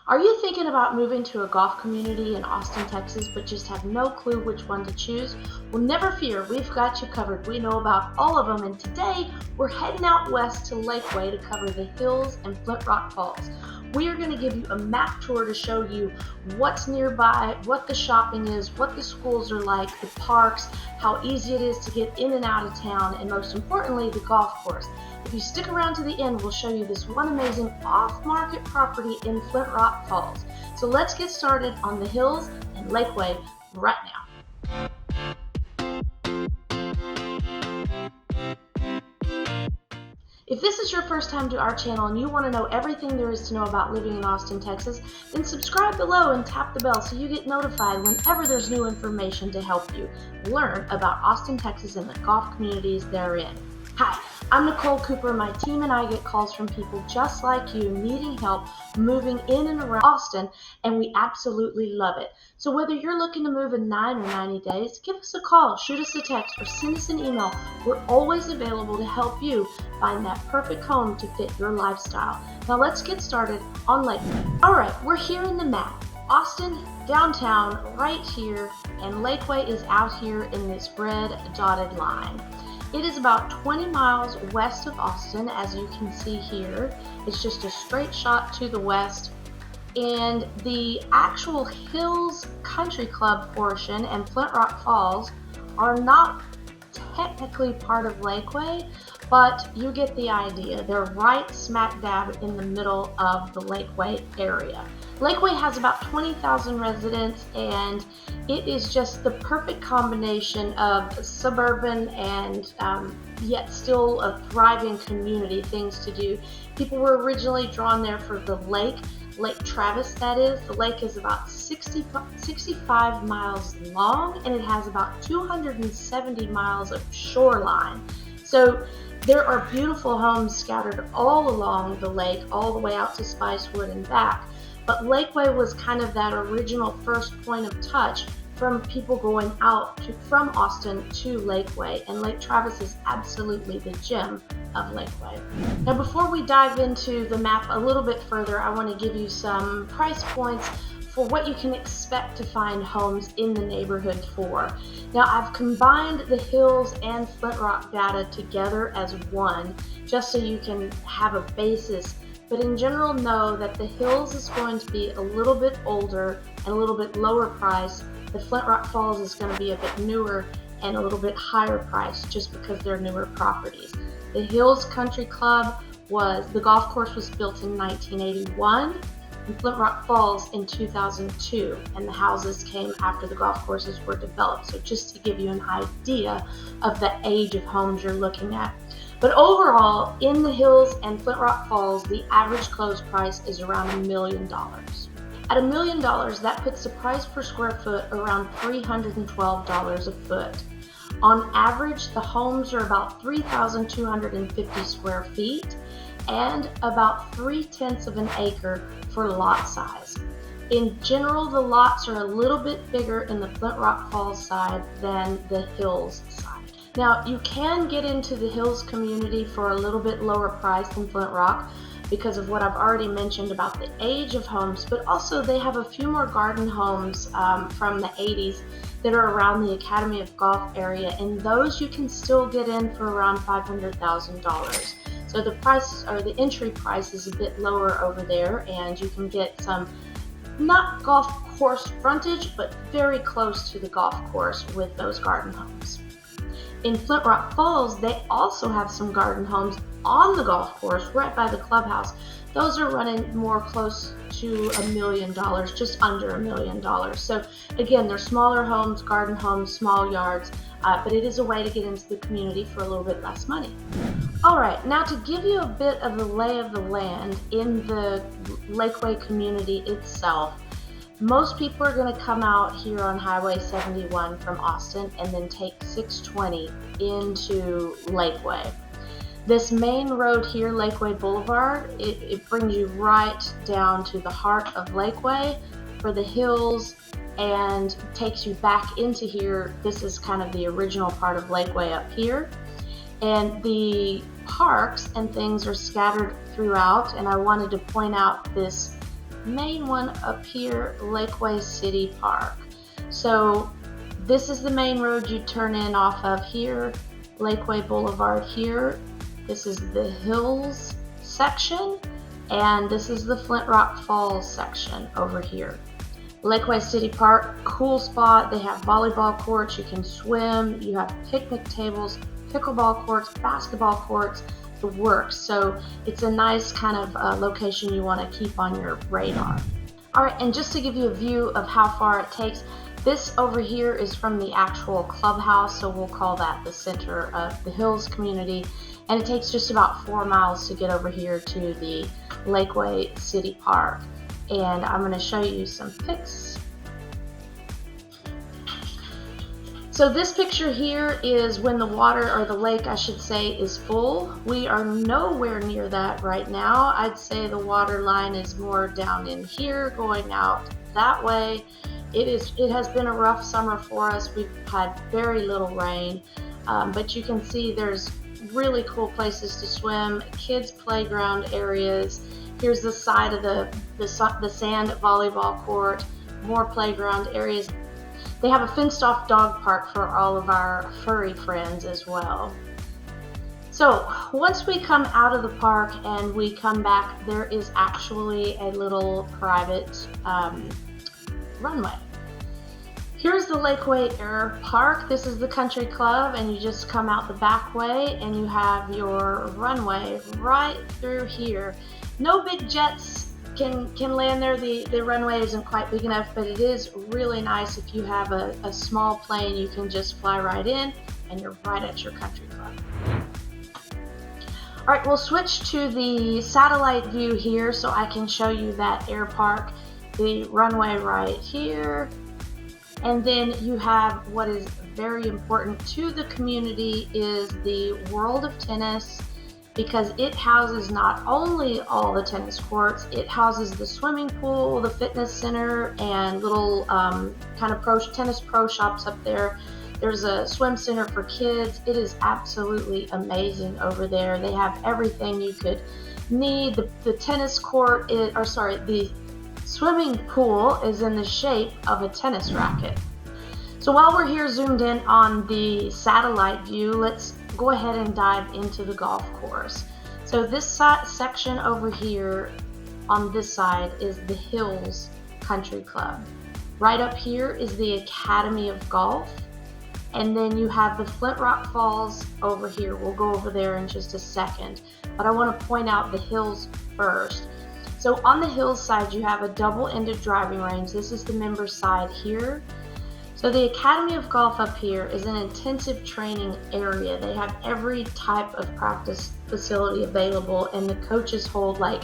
Are you thinking about moving to a golf community in Austin, Texas, but just have no clue which one to choose? Well, never fear, we've got you covered. We know about all of them, and today we're heading out west to Lakeway to cover the hills and Flintrock Falls. We are going to give you a map tour to show you what's nearby, what the shopping is, what the schools are like, the parks, how easy it is to get in and out of town, and most importantly, the golf course. If you stick around to the end, we'll show you this one amazing off-market property in Flintrock Falls. So let's get started on the hills and Lakeway right now. If this is your first time to our channel and you want to know everything there is to know about living in Austin, Texas, then subscribe below and tap the bell so you get notified whenever there's new information to help you learn about Austin, Texas and the golf communities therein. Hi, I'm Nicole Cooper. My team and I get calls from people just like you needing help moving in and around Austin, and we absolutely love it. So whether you're looking to move in 9 or 90 days, give us a call, shoot us a text, or send us an email. We're always available to help you find that perfect home to fit your lifestyle. Now let's get started on Lakeway. Alright, we're here in the map. Austin, downtown, right here, and Lakeway is out here in this red dotted line. It is about 20 miles west of Austin, as you can see here. It's just a straight shot to the west. And the actual Hills Country Club portion and Flintrock Falls are not technically part of Lakeway, but you get the idea. They're right smack dab in the middle of the Lakeway area. Lakeway has about 20,000 residents, and it is just the perfect combination of suburban and yet still a thriving community, things to do. People were originally drawn there for the Lake Travis, that is. The lake is about 65 miles long, and it has about 270 miles of shoreline. So there are beautiful homes scattered all along the lake, all the way out to Spicewood and back. But Lakeway was kind of that original first point of touch from people going out from Austin to Lakeway, and Lake Travis is absolutely the gem of Lakeway. Now before we dive into the map a little bit further, I want to give you some price points for what you can expect to find homes in the neighborhood for. Now I've combined the Hills and Flintrock data together as one, just so you can have a basis. But in general, know that the Hills is going to be a little bit older and a little bit lower price. The Flintrock Falls is going to be a bit newer and a little bit higher price just because they're newer properties. The Hills Country Club the golf course was built in 1981, and Flintrock Falls in 2002, and the houses came after the golf courses were developed. So just to give you an idea of the age of homes you're looking at. But overall, in the Hills and Flintrock Falls, the average close price is around $1 million. At $1 million, that puts the price per square foot around $312 a foot. On average, the homes are about 3,250 square feet and about 3/10 of an acre for lot size. In general, the lots are a little bit bigger in the Flintrock Falls side than the Hills side. Now, you can get into the Hills community for a little bit lower price than Flintrock because of what I've already mentioned about the age of homes, but also they have a few more garden homes from the 80s that are around the Academy of Golf area, and those you can still get in for around $500,000. So the price, or the entry price, is a bit lower over there, and you can get some not golf course frontage, but very close to the golf course with those garden homes. In Flintrock Falls, they also have some garden homes on the golf course right by the clubhouse. Those are running more close to $1 million, just under $1 million. So again, they're smaller homes, garden homes, small yards, but it is a way to get into the community for a little bit less money. Alright, now to give you a bit of the lay of the land in the Lakeway community itself, most people are going to come out here on Highway 71 from Austin and then take 620 into Lakeway. This main road here, Lakeway Boulevard, it brings you right down to the heart of Lakeway for the Hills and takes you back into here. This is kind of the original part of Lakeway up here. And the parks and things are scattered throughout, and I wanted to point out this main one up here, Lakeway City Park. So this is the main road you turn in off of here, Lakeway Boulevard here. This is the Hills section, and this is the Flintrock Falls section over here. Lakeway City Park, cool spot. They have volleyball courts, you can swim, you have picnic tables, pickleball courts, basketball courts, the works. So it's a nice kind of location you want to keep on your radar. All right, and just to give you a view of how far it takes, this over here is from the actual clubhouse, so we'll call that the center of the Hills community, and it takes just about 4 miles to get over here to the Lakeway City Park. And I'm going to show you some pics. So this picture here is when the water, or the lake I should say, is full. We are nowhere near that right now. I'd say the water line is more down in here going out that way. It has been a rough summer for us. We've had very little rain, but you can see there's really cool places to swim, kids playground areas. Here's the side of the sand volleyball court, more playground areas. They have a fenced off dog park for all of our furry friends as well. So once we come out of the park and we come back, there is actually a little private runway. Here's the Lakeway Air Park. This is the country club, and you just come out the back way and you have your runway right through here. No big jets can land there. The runway isn't quite big enough, but it is really nice if you have a small plane. You can just fly right in and you're right at your country club. All right, we'll switch to the satellite view here so I can show you that air park. The runway right here. And then you have what is very important to the community is the World of Tennis, because it houses not only all the tennis courts, it houses the swimming pool, the fitness center, and little kind of tennis pro shops up there. There's a swim center for kids. It is absolutely amazing over there. They have everything you could need. The tennis court the swimming pool is in the shape of a tennis racket. So while we're here zoomed in on the satellite view, let's go ahead and dive into the golf course. So this section over here on this side is the Hills Country Club. Right up here is the Academy of Golf. And then you have the Flintrock Falls over here. We'll go over there in just a second. But I want to point out the Hills first. So on the Hills side, you have a double-ended driving range. This is the member side here. So the Academy of Golf up here is an intensive training area. They have every type of practice facility available, and the coaches hold like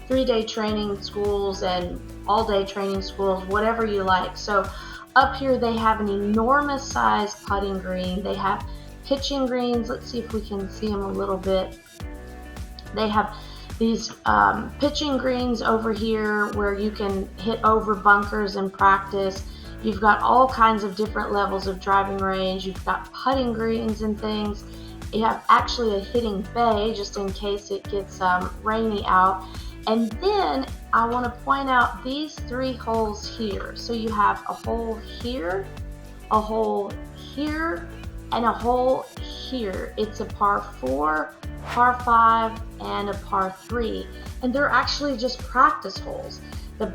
3-day training schools and all-day training schools, whatever you like. So up here they have an enormous size putting green. They have pitching greens. Let's see if we can see them a little bit. They have these pitching greens over here where you can hit over bunkers and practice. You've got all kinds of different levels of driving range. You've got putting greens and things. You have actually a hitting bay just in case it gets rainy out. And then I want to point out these 3 holes here. So you have a hole here, a hole here, and a hole here. It's a par 4, par 5, and a par 3. And they're actually just practice holes. The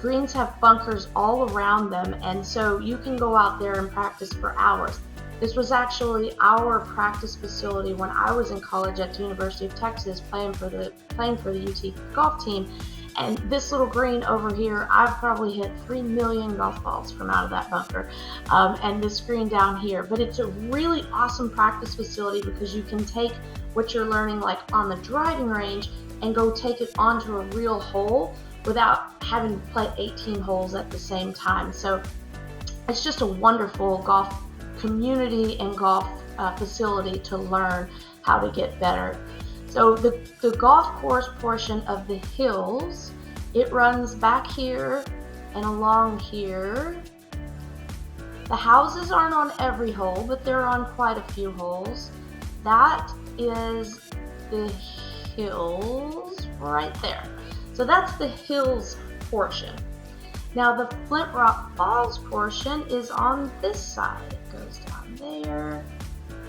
greens have bunkers all around them, and so you can go out there and practice for hours. This was actually our practice facility when I was in college at the University of Texas playing for the UT golf team. And this little green over here, I've probably hit 3 million golf balls from out of that bunker. And this green down here. But it's a really awesome practice facility because you can take what you're learning like on the driving range and go take it onto a real hole without having to play 18 holes at the same time. So it's just a wonderful golf community and golf facility to learn how to get better. So the golf course portion of the Hills, it runs back here and along here. The houses aren't on every hole, but they're on quite a few holes. That is the Hills right there. So that's the hills portion. Now the Flintrock Falls portion is on this side. It goes down there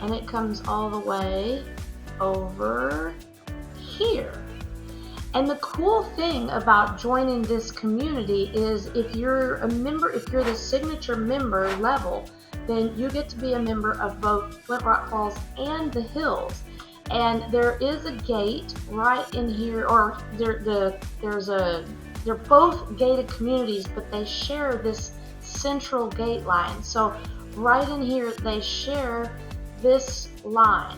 and it comes all the way over here. And the cool thing about joining this community is if you're a member, if you're the signature member level, then you get to be a member of both Flintrock Falls and the hills. And there is a gate right in here, or they're both gated communities, but they share this central gate line. So right in here, they share this line.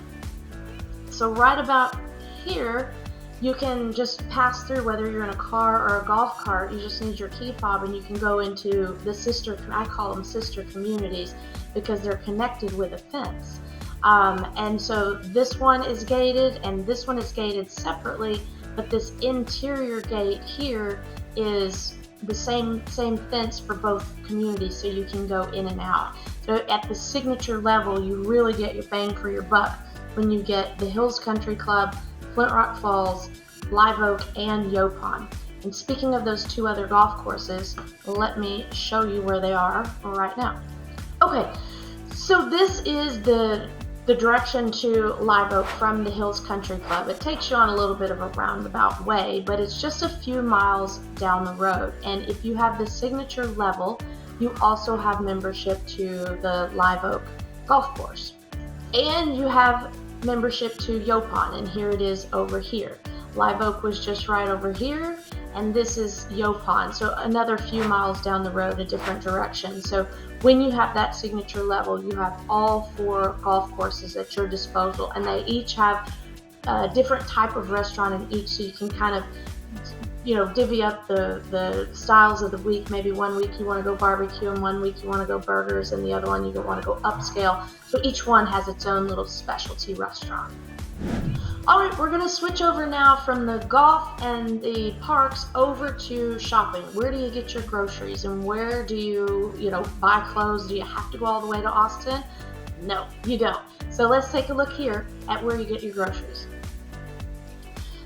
So right about here, you can just pass through, whether you're in a car or a golf cart. You just need your key fob and you can go into the sister, I call them sister communities because they're connected with a fence. And so this one is gated and this one is gated separately, but this interior gate here is the same fence for both communities, so you can go in and out. So at the signature level, you really get your bang for your buck when you get the Hills Country Club, Flintrock Falls, Live Oak, and Yopon. And speaking of those two other golf courses, let me show you where they are right now. Okay, so this is the direction to Live Oak from the Hills Country Club. It takes you on a little bit of a roundabout way, but it's just a few miles down the road. And if you have the signature level, you also have membership to the Live Oak golf course. And you have membership to Yopon, and here it is over here. Live Oak was just right over here, and this is Yopon, so another few miles down the road, a different direction. So when you have that signature level, you have all 4 golf courses at your disposal, and they each have a different type of restaurant in each, so you can kind of, you know, divvy up the styles of the week. Maybe one week you want to go barbecue, and one week you want to go burgers, and the other one you want to go upscale. So each one has its own little specialty restaurant. All right, we're going to switch over now from the golf and the parks over to shopping. Where do you get your groceries, and where do you buy clothes? Do you have to go all the way to Austin? No, you don't. So let's take a look here at where you get your groceries.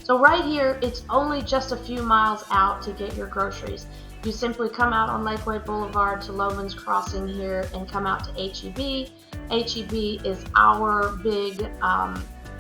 So right here, it's only just a few miles out to get your groceries. You simply come out on Lakeway Boulevard to Loman's Crossing here and come out to H-E-B. H-E-B is our big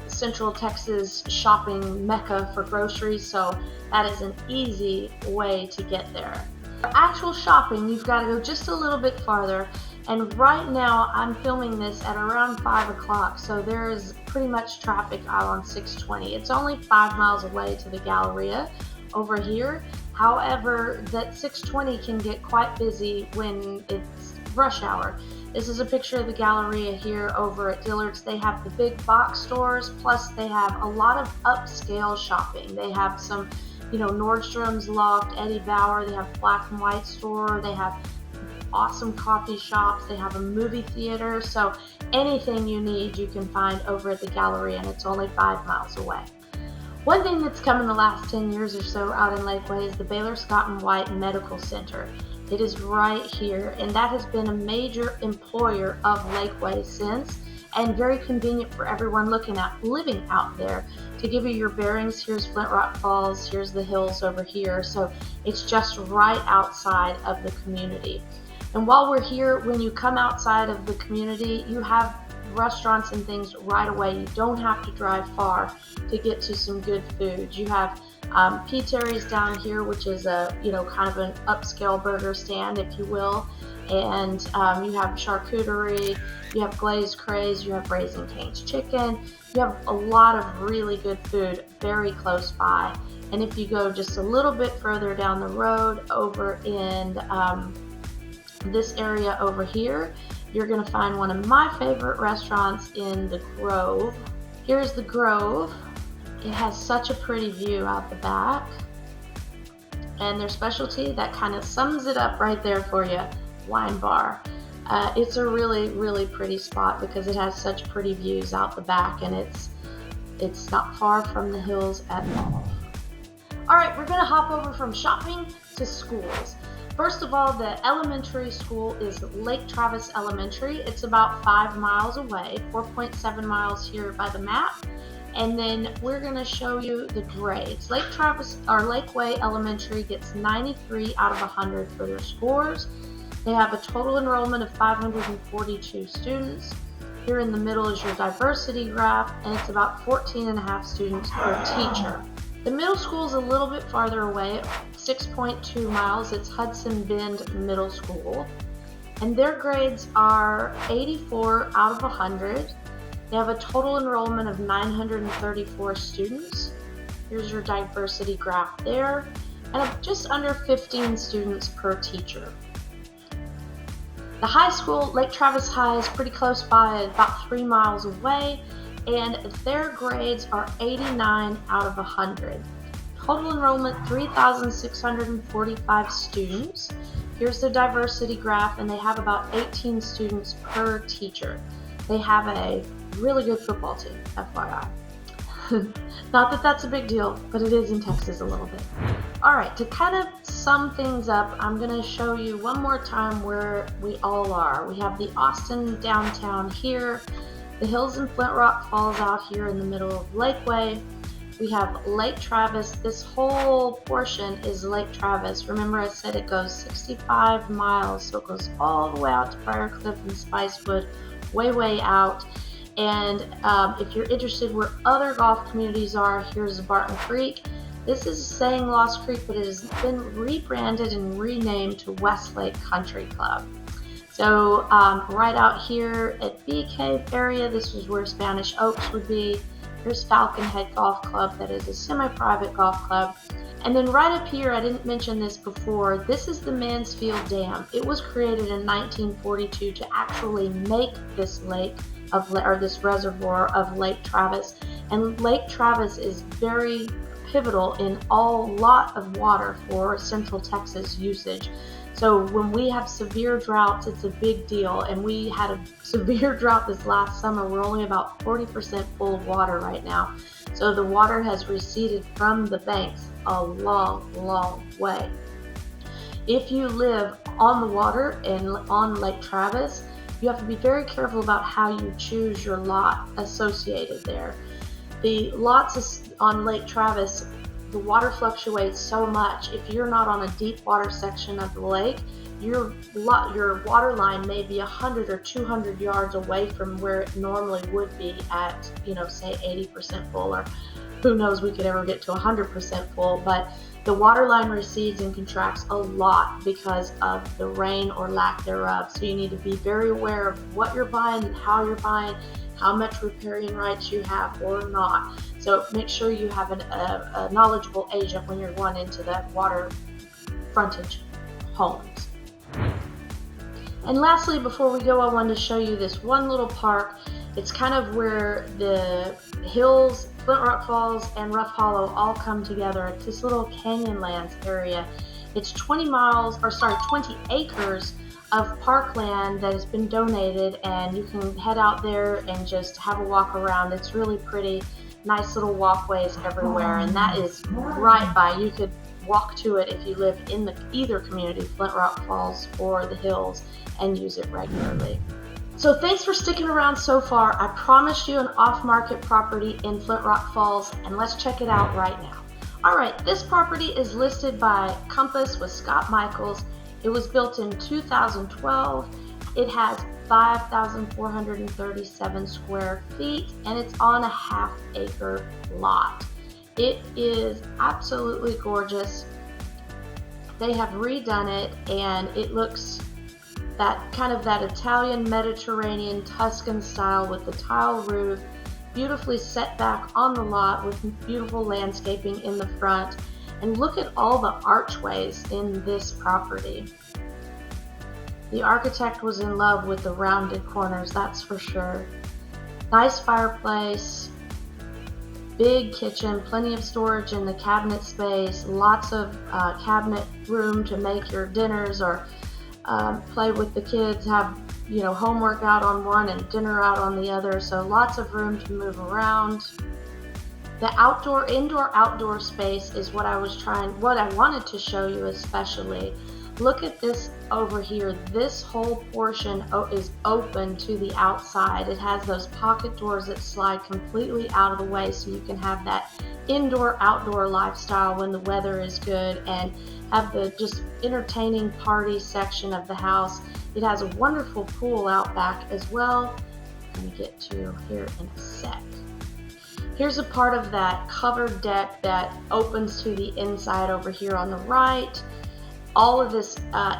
Central Texas shopping mecca for groceries, so that is an easy way to get there. For actual shopping, you've got to go just a little bit farther, and right now I'm filming this at around 5 o'clock, so there is pretty much traffic out on 620. It's only 5 miles away to the Galleria over here. However, that 620 can get quite busy when it's rush hour. This is a picture of the Galleria here over at Dillard's. They have the big box stores, plus they have a lot of upscale shopping. They have some, Nordstrom's, Loft, Eddie Bauer. They have Black and White store. They have awesome coffee shops. They have a movie theater. So anything you need, you can find over at the Galleria, and it's only 5 miles away. One thing that's come in the last 10 years or so out in Lakeway is the Baylor Scott & White Medical Center. It is right here, and that has been a major employer of Lakeway since, and very convenient for everyone living out there. To give you your bearings, here's Flintrock Falls, here's the hills over here, so it's just right outside of the community. And while we're here, when you come outside of the community, you have restaurants and things right away. You don't have to drive far to get to some good food. You have P. Terry's down here, which is a kind of an upscale burger stand, if you will, and you have charcuterie, you have glazed craze, you have Raising Cane's chicken. You have a lot of really good food very close by. And if you go just a little bit further down the road over in this area over here, you're going to find one of my favorite restaurants in the Grove. Here's the Grove. It has such a pretty view out the back. And their specialty, that kind of sums it up right there for you, wine bar. It's a really, really pretty spot because it has such pretty views out the back, and it's not far from the hills at all. All right, we're going to hop over from shopping to schools. First of all, the elementary school is Lake Travis Elementary. It's about 5 miles away, 4.7 miles here by the map. And then we're going to show you the grades. Lakeway Elementary gets 93 out of 100 for their scores. They have a total enrollment of 542 students. Here in the middle is your diversity graph, and it's about 14.5 students per teacher. The middle school is a little bit farther away, 6.2 miles. It's Hudson Bend Middle School. And their grades are 84 out of 100. They have a total enrollment of 934 students. Here's your diversity graph there, and just under 15 students per teacher. The high school, Lake Travis High, is pretty close by, about 3 miles away, and their grades are 89 out of 100. Total enrollment, 3,645 students. Here's the diversity graph, and they have about 18 students per teacher. They have a really good football team, FYI. Not that that's a big deal, but it is in Texas a little bit. Alright, to kind of sum things up, I'm going to show you one more time where we all are. We have the Austin downtown here, the hills in Flintrock Falls out here in the middle of Lakeway. We have Lake Travis. This whole portion is Lake Travis. Remember I said it goes 65 miles, so it goes all the way out to Briarcliff and Spicewood, way out. And if you're interested where other golf communities are, here's Barton Creek. This is saying Lost Creek, but it has been rebranded and renamed to Westlake Country Club. So right out here at Bee Cave area, this is where Spanish Oaks would be. Here's Falcon Head Golf Club, that is a semi-private golf club. And then right up here, I didn't mention this before, this is the Mansfield Dam. It was created in 1942 to actually make this lake this reservoir of Lake Travis. And Lake Travis is very pivotal in lot of water for Central Texas usage. So when we have severe droughts, it's a big deal. And we had a severe drought this last summer. We're only about 40% full of water right now. So the water has receded from the banks a long way. If you live on the water and on Lake Travis, you have to be very careful about how you choose your lot associated there. The lots on Lake Travis, the water fluctuates so much. If you're not on a deep water section of the lake, your water line may be 100 or 200 yards away from where it normally would be at, say 80% full, or who knows, we could ever get to 100% full, but the water line recedes and contracts a lot because of the rain or lack thereof. So you need to be very aware of what you're buying and how you're buying, how much riparian rights you have or not. So make sure you have a knowledgeable agent when you're going into that water frontage homes. And lastly, before we go, I wanted to show you this one little park. It's kind of where the hills, Flintrock Falls, and Rough Hollow all come together. It's this little Canyonlands area. It's 20 acres of parkland that has been donated, and you can head out there and just have a walk around. It's really pretty, nice little walkways everywhere, and that is right by. You could walk to it if you live in either community, Flintrock Falls or the hills, and use it regularly. So thanks for sticking around so far. I promised you an off-market property in Flintrock Falls, and let's check it out right now. All right, this property is listed by Compass with Scott Michaels. It was built in 2012. It has 5,437 square feet, and it's on a half-acre lot. It is absolutely gorgeous. They have redone it, and it looks that Italian Mediterranean Tuscan style with the tile roof, beautifully set back on the lot with beautiful landscaping in the front. And look at all the archways in this property. The architect was in love with the rounded corners, that's for sure. Nice fireplace, big kitchen, plenty of storage in the cabinet space, lots of cabinet room to make your dinners or play with the kids, have homework out on one and dinner out on the other, so lots of room to move around. The indoor-outdoor space is what I wanted to show you especially. Look at this over here. This whole portion is open to the outside. It has those pocket doors that slide completely out of the way so you can have that indoor-outdoor lifestyle when the weather is good and have the just entertaining party section of the house. It has a wonderful pool out back as well. I'm going to get to here in a sec. Here's a part of that covered deck that opens to the inside over here on the right. All of this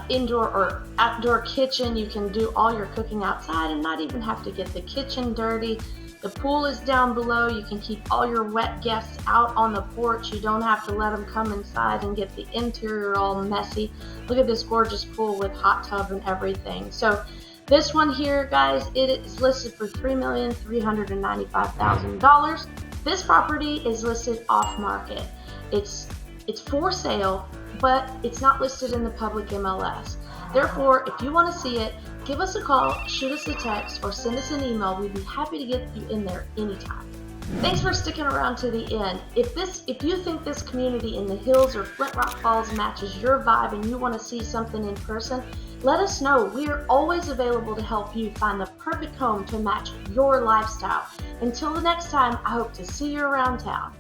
indoor or outdoor kitchen, you can do all your cooking outside and not even have to get the kitchen dirty. The pool is down below. You can keep all your wet guests out on the porch. You don't have to let them come inside and get the interior all messy. Look at this gorgeous pool with hot tub and everything. So this one here, guys, it is listed for $3,395,000. This property is listed off market. It's for sale, but it's not listed in the public MLS. Therefore, if you want to see it, give us a call, shoot us a text, or send us an email. We'd be happy to get you in there anytime. Thanks for sticking around to the end. If you think this community in the hills or Flintrock Falls matches your vibe and you want to see something in person, let us know. We are always available to help you find the perfect home to match your lifestyle. Until the next time, I hope to see you around town.